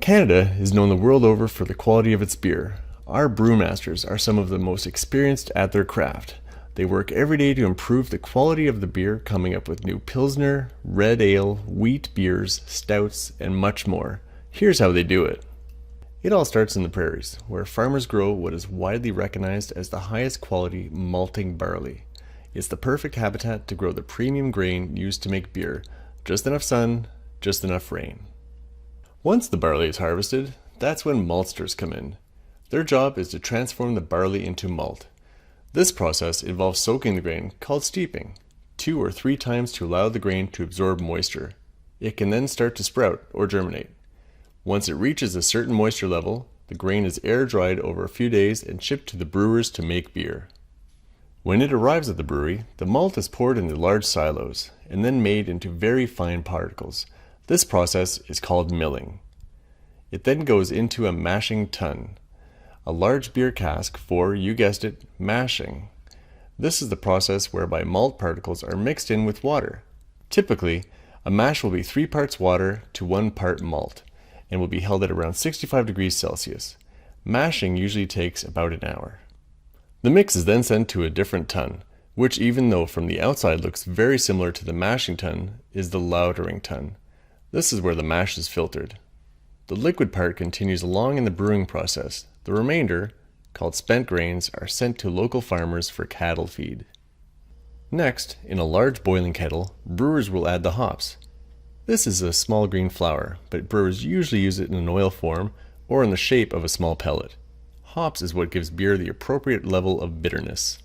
Canada is known the world over for the quality of its beer. Our brewmasters are some of the most experienced at their craft. They work every day to improve the quality of the beer, coming up with new Pilsner, red ale, wheat beers, stouts, and much more. Here's how they do it. It all starts in the prairies, where farmers grow what is widely recognized as the highest quality malting barley. It's the perfect habitat to grow the premium grain used to make beer. Just enough sun, just enough rain. Once the barley is harvested, that's when maltsters come in. Their job is to transform the barley into malt. This process involves soaking the grain, called steeping, 2 or 3 times to allow the grain to absorb moisture. It can then start to sprout or germinate. Once it reaches a certain moisture level, the grain is air dried over a few days and shipped to the brewers to make beer. When it arrives at the brewery, the malt is poured into large silos and then made into very fine particles. This process is called milling. It then goes into a mashing tun, a large beer cask for, you guessed it, mashing. This is the process whereby malt particles are mixed in with water. Typically, a mash will be 3 parts water to 1 part malt and will be held at around 65 degrees Celsius. Mashing usually takes about an hour. The mix is then sent to a different tun, which, even though from the outside looks very similar to the mashing tun, is the lautering tun. This is where the mash is filtered. The liquid part continues along in the brewing process. The remainder, called spent grains, are sent to local farmers for cattle feed. Next, in a large boiling kettle, brewers will add the hops. This is a small green flower, but brewers usually use it in an oil form or in the shape of a small pellet. Hops is what gives beer the appropriate level of bitterness.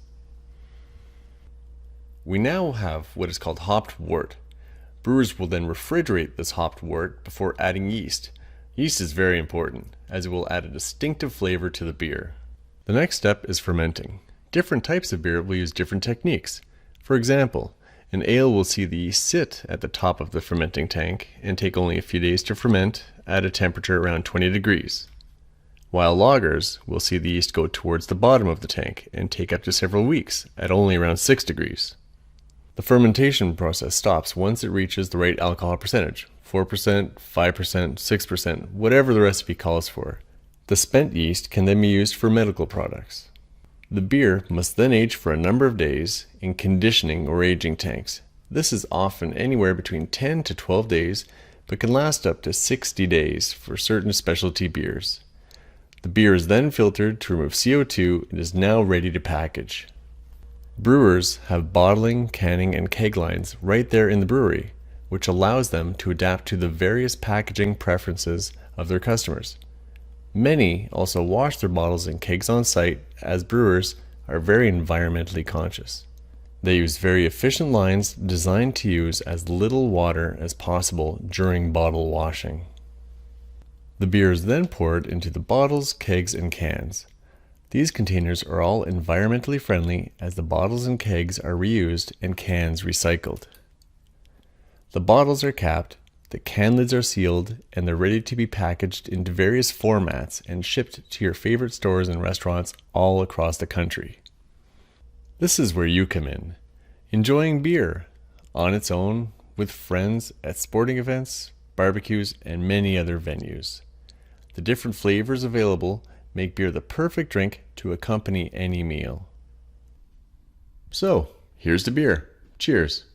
We now have what is called hopped wort. Brewers will then refrigerate this hopped wort before adding yeast. Yeast is very important, as it will add a distinctive flavor to the beer. The next step is fermenting. Different types of beer will use different techniques. For example, an ale will see the yeast sit at the top of the fermenting tank and take only a few days to ferment at a temperature around 20 degrees. While lagers will see the yeast go towards the bottom of the tank and take up to several weeks at only around 6 degrees. The fermentation process stops once it reaches the right alcohol percentage, 4%, 5%, 6%, whatever the recipe calls for. The spent yeast can then be used for medical products. The beer must then age for a number of days in conditioning or aging tanks. This is often anywhere between 10 to 12 days, but can last up to 60 days for certain specialty beers. The beer is then filtered to remove CO2 and is now ready to package. Brewers have bottling, canning, and keg lines right there in the brewery, which allows them to adapt to the various packaging preferences of their customers. Many also wash their bottles and kegs on site, as brewers are very environmentally conscious. They use very efficient lines designed to use as little water as possible during bottle washing. The beer is then poured into the bottles, kegs, and cans. These containers are all environmentally friendly, as the bottles and kegs are reused and cans recycled. The bottles are capped, the can lids are sealed, and they're ready to be packaged into various formats and shipped to your favorite stores and restaurants all across the country. This is where you come in, enjoying beer on its own, with friends, at sporting events, barbecues, and many other venues. The different flavors available make beer the perfect drink to accompany any meal. So, here's to beer. Cheers.